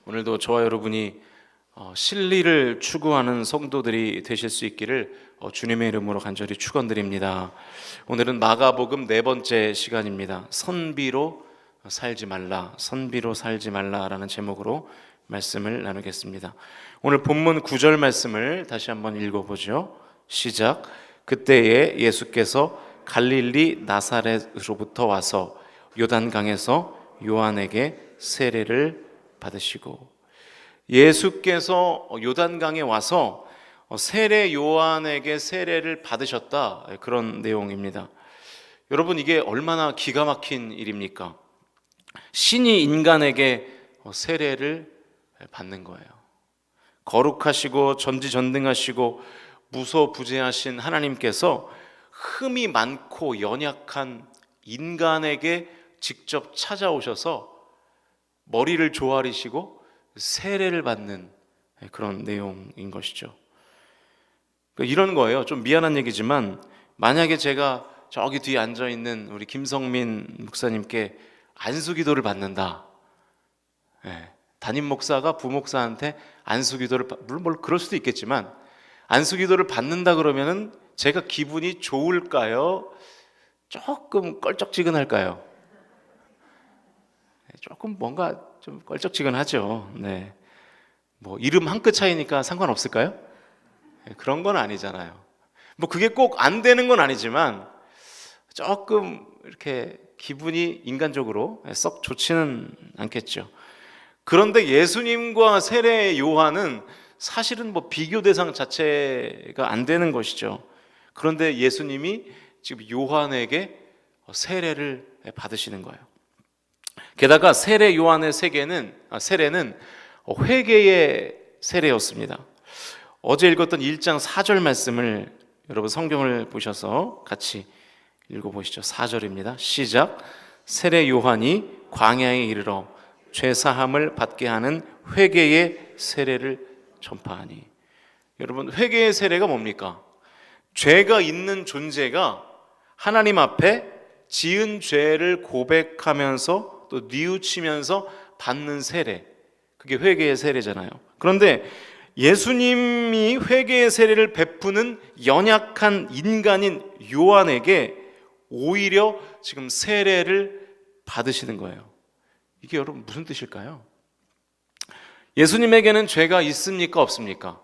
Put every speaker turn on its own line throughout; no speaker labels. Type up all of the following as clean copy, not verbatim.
오늘도 저와 여러분이 진리를 추구하는 성도들이 되실 수 있기를 주님의 이름으로 간절히 축원드립니다. 오늘은 마가복음 네 번째 시간입니다. 선비로 살지 말라, 선비로 살지 말라라는 제목으로 말씀을 나누겠습니다. 오늘 본문 9절 말씀을 다시 한번 읽어보죠. 시작. 그때에 예수께서 갈릴리 나사렛으로부터 와서 요단강에서 요한에게 세례를 받으시고, 예수께서 요단강에 와서 세례 요한에게 세례를 받으셨다, 그런 내용입니다. 여러분, 이게 얼마나 기가 막힌 일입니까? 신이 인간에게 세례를 받는 거예요. 거룩하시고 전지전능하시고 무소부재하신 하나님께서 흠이 많고 연약한 인간에게 직접 찾아오셔서 머리를 조아리시고 세례를 받는 그런 내용인 것이죠. 이런 거예요. 좀 미안한 얘기지만, 만약에 제가 저기 뒤에 앉아있는 우리 김성민 목사님께 안수기도를 받는다, 담임 목사가 부목사한테 안수기도를, 물론 그럴 수도 있겠지만 안수기도를 받는다 그러면은 제가 기분이 좋을까요? 조금 껄쩍지근할까요? 조금 뭔가 좀 껄쩍지근하죠. 네. 뭐 이름 한 끗 차이니까 상관없을까요? 그런 건 아니잖아요. 뭐 그게 꼭 안 되는 건 아니지만 조금 이렇게 기분이 인간적으로 썩 좋지는 않겠죠. 그런데 예수님과 세례 요한은 사실은 뭐 비교 대상 자체가 안 되는 것이죠. 그런데 예수님이 지금 요한에게 세례를 받으시는 거예요. 게다가 세례 요한의 세례는 회개의 세례였습니다. 어제 읽었던 1장 4절 말씀을 여러분 성경을 보셔서 같이 읽어보시죠. 4절입니다. 시작. 세례 요한이 광야에 이르러 죄사함을 받게 하는 회개의 세례를 전파하니. 여러분, 회개의 세례가 뭡니까? 죄가 있는 존재가 하나님 앞에 지은 죄를 고백하면서 또 뉘우치면서 받는 세례, 그게 회개의 세례잖아요. 그런데 예수님이 회개의 세례를 베푸는 연약한 인간인 요한에게 오히려 지금 세례를 받으시는 거예요. 이게 여러분 무슨 뜻일까요? 예수님에게는 죄가 있습니까, 없습니까?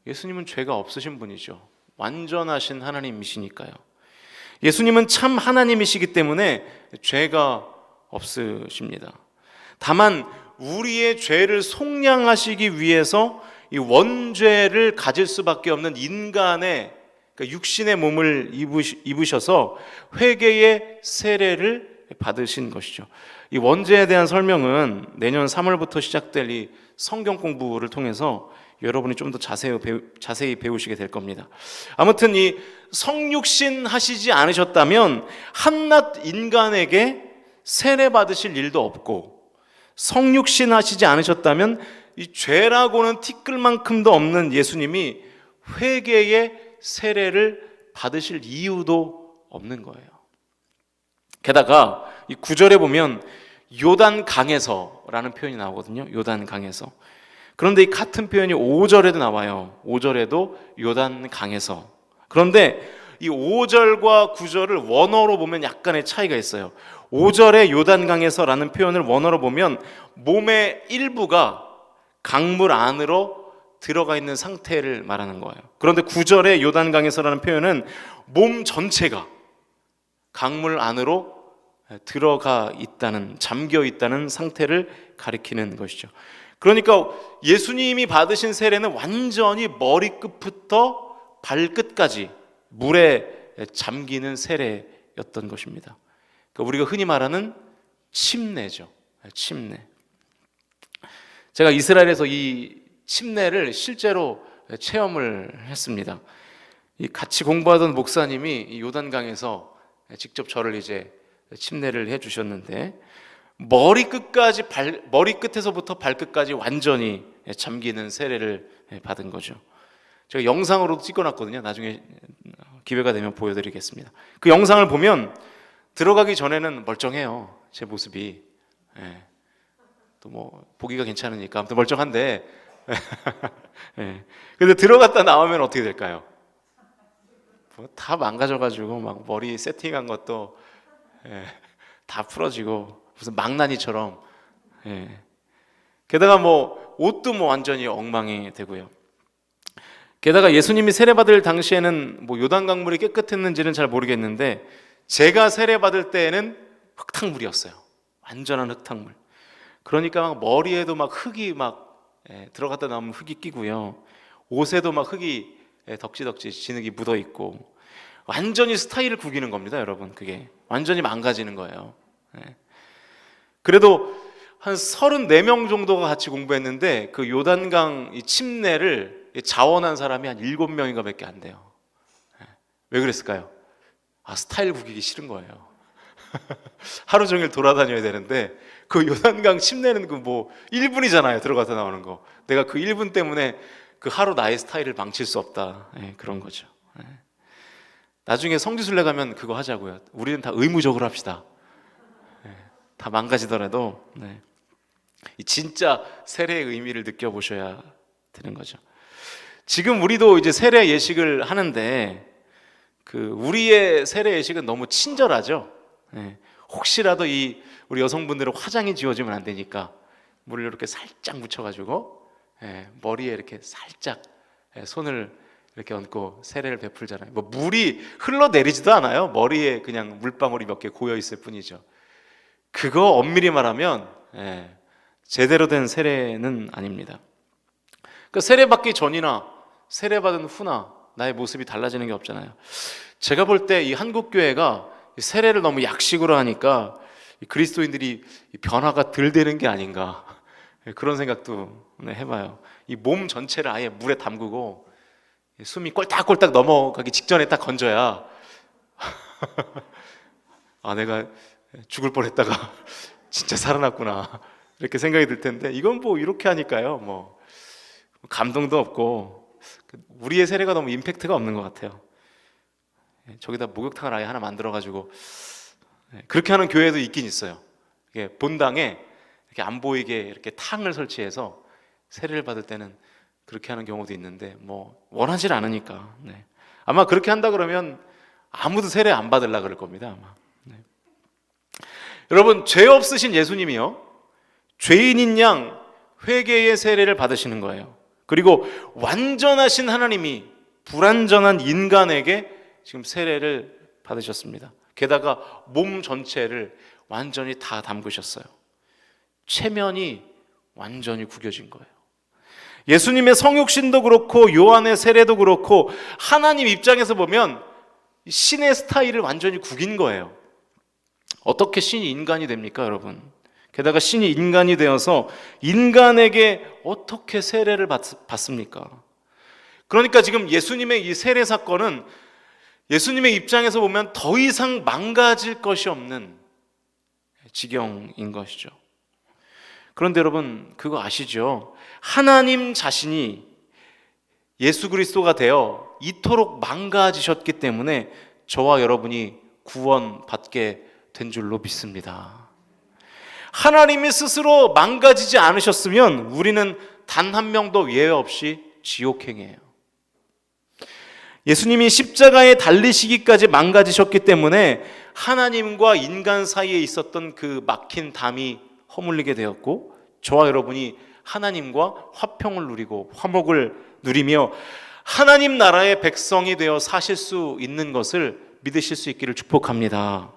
예수님은 죄가 없으신 분이죠. 완전하신 하나님이시니까요. 예수님은 참 하나님이시기 때문에 죄가 없으십니다. 다만 우리의 죄를 속량하시기 위해서 이 원죄를 가질 수밖에 없는 인간의, 그러니까 육신의 몸을 입으셔서 회개의 세례를 받으신 것이죠. 이 원죄에 대한 설명은 내년 3월부터 시작될 이 성경 공부를 통해서 여러분이 좀 더 자세히 배우시게 될 겁니다. 아무튼 이 성육신 하시지 않으셨다면 한낱 인간에게 세례 받으실 일도 없고, 성육신 하시지 않으셨다면 이 죄라고는 티끌만큼도 없는 예수님이 회개의 세례를 받으실 이유도 없는 거예요. 게다가 이 9절에 보면 요단강에서라는 표현이 나오거든요. 요단강에서. 그런데 이 같은 표현이 5절에도 나와요. 5절에도 요단강에서. 그런데 이 5절과 9절을 원어로 보면 약간의 차이가 있어요. 5절에 요단강에서라는 표현을 원어로 보면 몸의 일부가 강물 안으로 들어가 있는 상태를 말하는 거예요. 그런데 9절에 요단강에서라는 표현은 몸 전체가 강물 안으로 들어가 있다는, 잠겨 있다는 상태를 가리키는 것이죠. 그러니까 예수님이 받으신 세례는 완전히 머리끝부터 발끝까지 물에 잠기는 세례였던 것입니다. 그러니까 우리가 흔히 말하는 침례죠. 침례. 제가 이스라엘에서 이 침례를 실제로 체험을 했습니다. 같이 공부하던 목사님이 요단강에서 직접 저를 이제 침례를 해주셨는데, 머리끝에서부터 발끝까지 완전히 잠기는 세례를 받은 거죠. 제가 영상으로도 찍어놨거든요. 나중에 기회가 되면 보여드리겠습니다. 그 영상을 보면 들어가기 전에는 멀쩡해요, 제 모습이. 또 뭐 보기가 괜찮으니까 아무튼 멀쩡한데 예. 근데 들어갔다 나오면 어떻게 될까요? 뭐 다 망가져가지고 막 머리 세팅한 것도 예, 다 풀어지고 무슨 망나니처럼 예. 게다가 뭐 옷도 뭐 완전히 엉망이 되고요. 게다가 예수님이 세례받을 당시에는 뭐 요단강물이 깨끗했는지는 잘 모르겠는데 제가 세례받을 때에는 흙탕물이었어요. 완전한 흙탕물. 그러니까 막 머리에도 막 흙이 막 들어갔다 나오면 흙이 끼고요. 옷에도 막 흙이 덕지덕지 진흙이 묻어 있고 완전히 스타일을 구기는 겁니다, 여러분. 그게 완전히 망가지는 거예요. 그래도 한 34명 정도가 같이 공부했는데 그 요단강 이 침례를 자원한 사람이 한 7명인가 밖에 안 돼요. 왜 그랬을까요? 스타일 구기기 싫은 거예요. 하루 종일 돌아다녀야 되는데 그 요단강 침례는 그 뭐 1분이잖아요. 들어가서 나오는 거. 내가 그 1분 때문에 그 하루 나의 스타일을 망칠 수 없다. 그런 거죠. 나중에 성지순례 가면 그거 하자고요. 우리는 다 의무적으로 합시다. 다 망가지더라도 이 진짜 세례의 의미를 느껴보셔야 되는 거죠. 지금 우리도 이제 세례 예식을 하는데 그 우리의 세례 예식은 너무 친절하죠. 혹시라도 우리 여성분들은 화장이 지워지면 안 되니까 물을 이렇게 살짝 묻혀가지고 머리에 이렇게 살짝 손을 이렇게 얹고 세례를 베풀잖아요. 뭐 물이 흘러내리지도 않아요. 머리에 그냥 물방울이 몇 개 고여 있을 뿐이죠. 그거 엄밀히 말하면 제대로 된 세례는 아닙니다. 그러니까 세례받기 전이나 세례받은 후나 나의 모습이 달라지는 게 없잖아요. 제가 볼 때 이 한국 교회가 세례를 너무 약식으로 하니까 그리스도인들이 변화가 덜 되는 게 아닌가 그런 생각도 해봐요. 이 몸 전체를 아예 물에 담그고 숨이 꼴딱꼴딱 넘어가기 직전에 딱 건져야 내가 죽을 뻔했다가 진짜 살아났구나 이렇게 생각이 들 텐데 이건 뭐 이렇게 하니까요 뭐 감동도 없고 우리의 세례가 너무 임팩트가 없는 것 같아요. 저기다 목욕탕을 아예 하나 만들어가지고 그렇게 하는 교회도 있긴 있어요. 본당에 이렇게 안 보이게 이렇게 탕을 설치해서 세례를 받을 때는 그렇게 하는 경우도 있는데 뭐 원하지 않으니까 아마 그렇게 한다 그러면 아무도 세례 안 받으려고 그럴 겁니다 아마. 여러분 죄 없으신 예수님이요 죄인인 양 회개의 세례를 받으시는 거예요. 그리고 완전하신 하나님이 불완전한 인간에게 지금 세례를 받으셨습니다. 게다가 몸 전체를 완전히 다 담그셨어요. 체면이 완전히 구겨진 거예요. 예수님의 성육신도 그렇고 요한의 세례도 그렇고 하나님 입장에서 보면 신의 스타일을 완전히 구긴 거예요. 어떻게 신이 인간이 됩니까, 여러분? 게다가 신이 인간이 되어서 인간에게 어떻게 세례를 받습니까? 그러니까 지금 예수님의 이 세례 사건은 예수님의 입장에서 보면 더 이상 망가질 것이 없는 지경인 것이죠. 그런데 여러분 그거 아시죠? 하나님 자신이 예수 그리스도가 되어 이토록 망가지셨기 때문에 저와 여러분이 구원받게 된 줄로 믿습니다. 하나님이 스스로 망가지지 않으셨으면 우리는 단 한 명도 예외 없이 지옥행이에요. 예수님이 십자가에 달리시기까지 망가지셨기 때문에 하나님과 인간 사이에 있었던 그 막힌 담이 허물리게 되었고 저와 여러분이 하나님과 화평을 누리고 화목을 누리며 하나님 나라의 백성이 되어 사실 수 있는 것을 믿으실 수 있기를 축복합니다.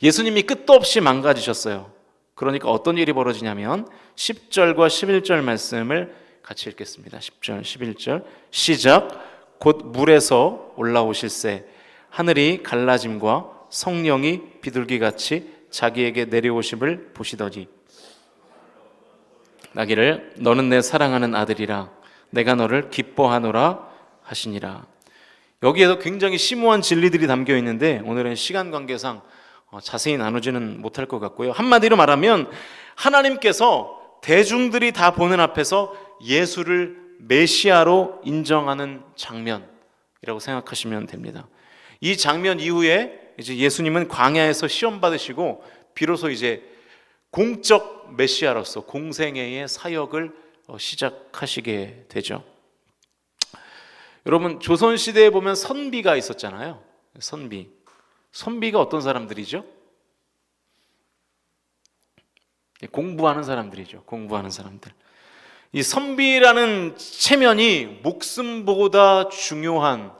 예수님이 끝도 없이 망가지셨어요. 그러니까 어떤 일이 벌어지냐면 10절과 11절 말씀을 같이 읽겠습니다. 10절, 11절 시작. 곧 물에서 올라오실새 하늘이 갈라짐과 성령이 비둘기같이 자기에게 내려오심을 보시더니 나기를 너는 내 사랑하는 아들이라 내가 너를 기뻐하노라 하시니라. 여기에도 굉장히 심오한 진리들이 담겨 있는데 오늘은 시간 관계상 자세히 나누지는 못할 것 같고요. 한마디로 말하면 하나님께서 대중들이 다 보는 앞에서 예수를 메시아로 인정하는 장면이라고 생각하시면 됩니다. 이 장면 이후에 이제 예수님은 광야에서 시험 받으시고 비로소 이제 공적 메시아로서 공생애의 사역을 시작하시게 되죠. 여러분, 조선시대에 보면 선비가 있었잖아요. 선비가 어떤 사람들이죠? 공부하는 사람들이죠. 공부하는 사람들. 이 선비라는 체면이 목숨보다 중요한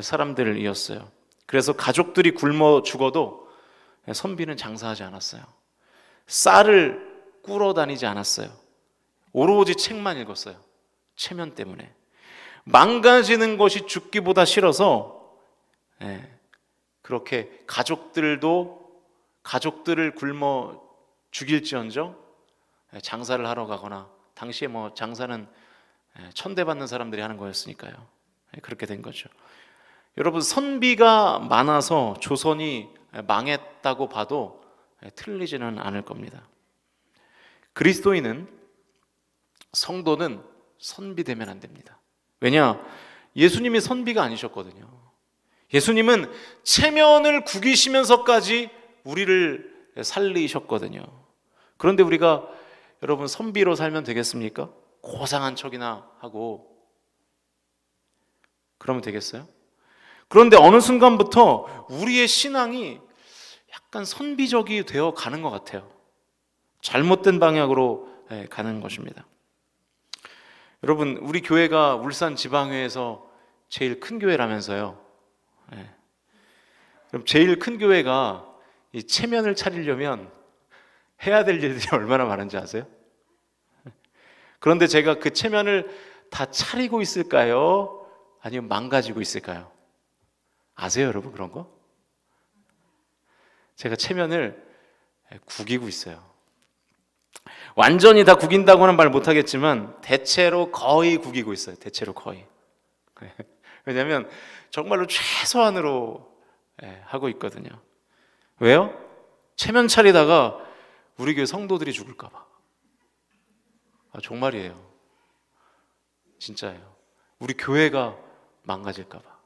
사람들이었어요. 그래서 가족들이 굶어 죽어도 선비는 장사하지 않았어요. 쌀을 꾸러 다니지 않았어요. 오로지 책만 읽었어요. 체면 때문에. 망가지는 것이 죽기보다 싫어서 그렇게 가족들을 굶어 죽일지언정 장사를 하러 가거나, 당시에 뭐 장사는 천대받는 사람들이 하는 거였으니까요. 그렇게 된 거죠. 여러분, 선비가 많아서 조선이 망했다고 봐도 틀리지는 않을 겁니다. 그리스도인은, 성도는 선비되면 안 됩니다. 왜냐? 예수님이 선비가 아니셨거든요. 예수님은 체면을 구기시면서까지 우리를 살리셨거든요. 그런데 우리가, 여러분, 선비로 살면 되겠습니까? 고상한 척이나 하고 그러면 되겠어요? 그런데 어느 순간부터 우리의 신앙이 약간 선비적이 되어 가는 것 같아요. 잘못된 방향으로 가는 것입니다. 여러분, 우리 교회가 울산 지방회에서 제일 큰 교회라면서요. 그럼 제일 큰 교회가 이 체면을 차리려면 해야 될 일들이 얼마나 많은지 아세요? 그런데 제가 그 체면을 다 차리고 있을까요? 아니면 망가지고 있을까요? 아세요, 여러분, 그런 거? 제가 체면을 구기고 있어요. 완전히 다 구긴다고는 말 못하겠지만 대체로 거의 구기고 있어요. 대체로 거의. 왜냐하면 정말로 최소한으로 하고 있거든요. 왜요? 체면 차리다가 우리 교회 성도들이 죽을까 봐. 정말이에요. 진짜예요. 우리 교회가 망가질까 봐.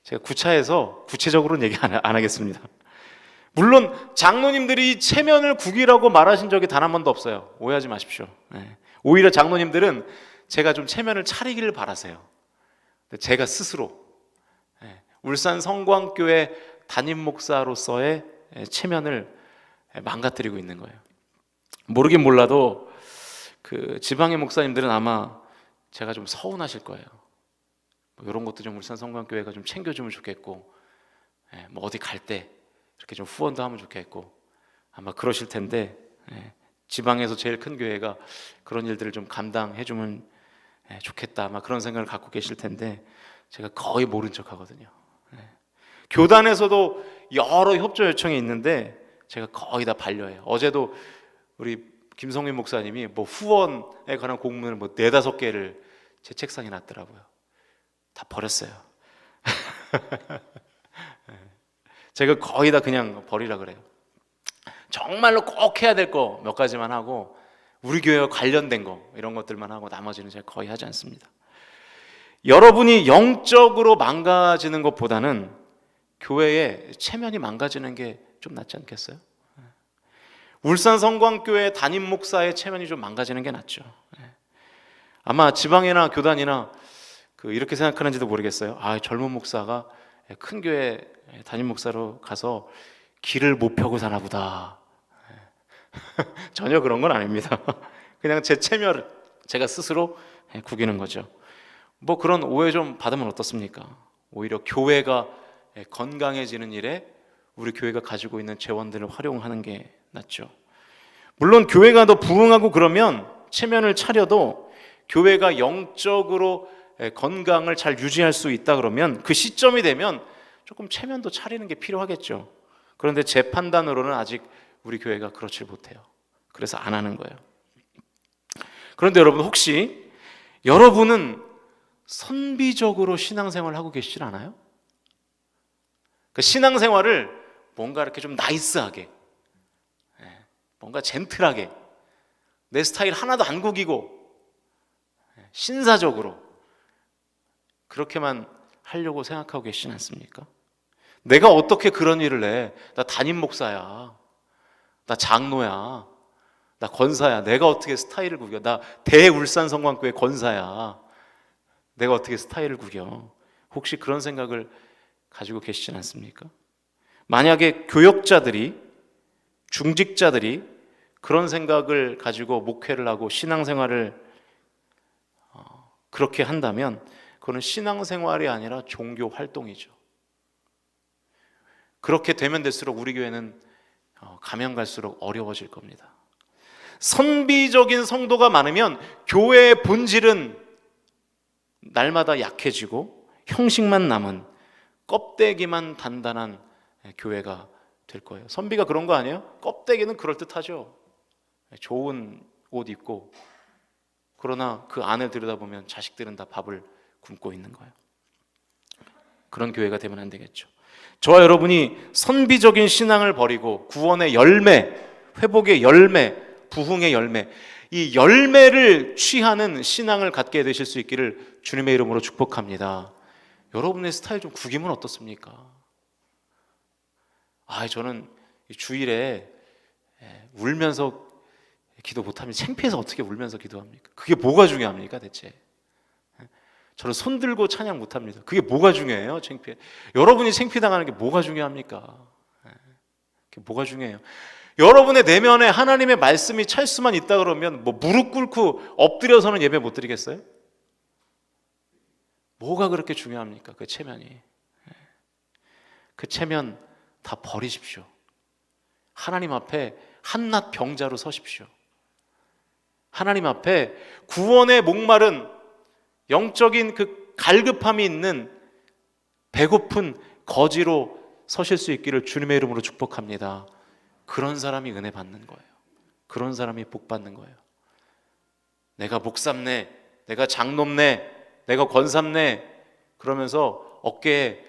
제가 구차해서 구체적으로는 얘기 안 하겠습니다. 물론 장로님들이 체면을 구기라고 말하신 적이 단 한 번도 없어요. 오해하지 마십시오. 오히려 장로님들은 제가 좀 체면을 차리기를 바라세요. 제가 스스로 울산 성광교회 담임 목사로서의 체면을 망가뜨리고 있는 거예요. 모르긴 몰라도 그 지방의 목사님들은 아마 제가 좀 서운하실 거예요. 이런 것도 좀 울산 성광교회가 좀 챙겨주면 좋겠고, 뭐 어디 갈 때 이렇게 좀 후원도 하면 좋겠고, 아마 그러실 텐데, 지방에서 제일 큰 교회가 그런 일들을 좀 감당해주면 좋겠다, 아마 그런 생각을 갖고 계실 텐데, 제가 거의 모른 척 하거든요. 교단에서도 여러 협조 요청이 있는데 제가 거의 다 반려해요. 어제도 우리 김성민 목사님이 뭐 후원에 관한 공문을 뭐 4-5개를 제 책상에 놨더라고요. 다 버렸어요. 제가 거의 다 그냥 버리라 그래요. 정말로 꼭 해야 될 거 몇 가지만 하고, 우리 교회와 관련된 거 이런 것들만 하고 나머지는 제가 거의 하지 않습니다. 여러분이 영적으로 망가지는 것보다는 교회의 체면이 망가지는 게 좀 낫지 않겠어요? 울산 성광교회 담임 목사의 체면이 좀 망가지는 게 낫죠. 아마 지방이나 교단이나 이렇게 생각하는지도 모르겠어요. 젊은 목사가 큰 교회 담임 목사로 가서 길을 못 펴고 사나 보다. 전혀 그런 건 아닙니다. 그냥 제 체면을 제가 스스로 구기는 거죠. 뭐 그런 오해 좀 받으면 어떻습니까? 오히려 교회가 건강해지는 일에 우리 교회가 가지고 있는 재원들을 활용하는 게 낫죠. 물론 교회가 더 부흥하고 그러면 체면을 차려도, 교회가 영적으로 건강을 잘 유지할 수 있다 그러면 그 시점이 되면 조금 체면도 차리는 게 필요하겠죠. 그런데 제 판단으로는 아직 우리 교회가 그렇지 못해요. 그래서 안 하는 거예요. 그런데 여러분, 혹시 여러분은 선비적으로 신앙생활을 하고 계시질 않아요? 그 신앙생활을 뭔가 이렇게 좀 나이스하게, 뭔가 젠틀하게, 내 스타일 하나도 안 구기고 신사적으로 그렇게만 하려고 생각하고 계시지 않습니까? 내가 어떻게 그런 일을 해? 나 담임 목사야. 나 장로야. 나 권사야. 내가 어떻게 스타일을 구겨? 나 대울산 성광교회 권사야. 내가 어떻게 스타일을 구겨? 혹시 그런 생각을 가지고 계시진 않습니까? 만약에 교역자들이, 중직자들이 그런 생각을 가지고 목회를 하고 신앙생활을 그렇게 한다면 그거는 신앙생활이 아니라 종교 활동이죠. 그렇게 되면 될수록 우리 교회는 가면 갈수록 어려워질 겁니다. 선비적인 성도가 많으면 교회의 본질은 날마다 약해지고 형식만 남은 껍데기만 단단한 교회가 될 거예요. 선비가 그런 거 아니에요? 껍데기는 그럴듯하죠. 좋은 옷 입고, 그러나 그 안을 들여다보면 자식들은 다 밥을 굶고 있는 거예요. 그런 교회가 되면 안 되겠죠. 저와 여러분이 선비적인 신앙을 버리고 구원의 열매, 회복의 열매, 부흥의 열매, 이 열매를 취하는 신앙을 갖게 되실 수 있기를 주님의 이름으로 축복합니다. 여러분의 스타일 좀 구기면 어떻습니까? 저는 주일에 울면서 기도 못하면 창피해서 어떻게 울면서 기도합니까? 그게 뭐가 중요합니까 대체? 저는 손 들고 찬양 못합니다. 그게 뭐가 중요해요? 창피해. 여러분이 창피당하는 게 뭐가 중요합니까? 그게 뭐가 중요해요? 여러분의 내면에 하나님의 말씀이 찰 수만 있다 그러면 뭐 무릎 꿇고 엎드려서는 예배 못 드리겠어요? 뭐가 그렇게 중요합니까? 그 체면이. 그 체면 다 버리십시오. 하나님 앞에 한낱 병자로 서십시오. 하나님 앞에 구원의 목마른 영적인 그 갈급함이 있는 배고픈 거지로 서실 수 있기를 주님의 이름으로 축복합니다. 그런 사람이 은혜 받는 거예요. 그런 사람이 복 받는 거예요. 내가 목삼네, 내가 장놈네, 내가 권삼네 그러면서 어깨에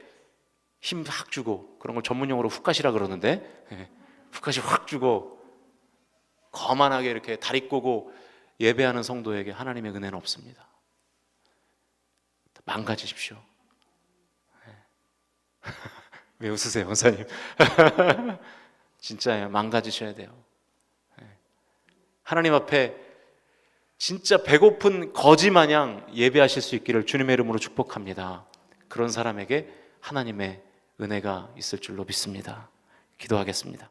힘 확 주고, 그런 걸 전문용어로 훅갓이라 그러는데, 훅갓이 확 주고 거만하게 이렇게 다리 꼬고 예배하는 성도에게 하나님의 은혜는 없습니다. 망가지십시오. 왜 웃으세요, 원사님? 진짜예요. 망가지셔야 돼요. 하나님 앞에 진짜 배고픈 거지 마냥 예배하실 수 있기를 주님의 이름으로 축복합니다. 그런 사람에게 하나님의 은혜가 있을 줄로 믿습니다. 기도하겠습니다.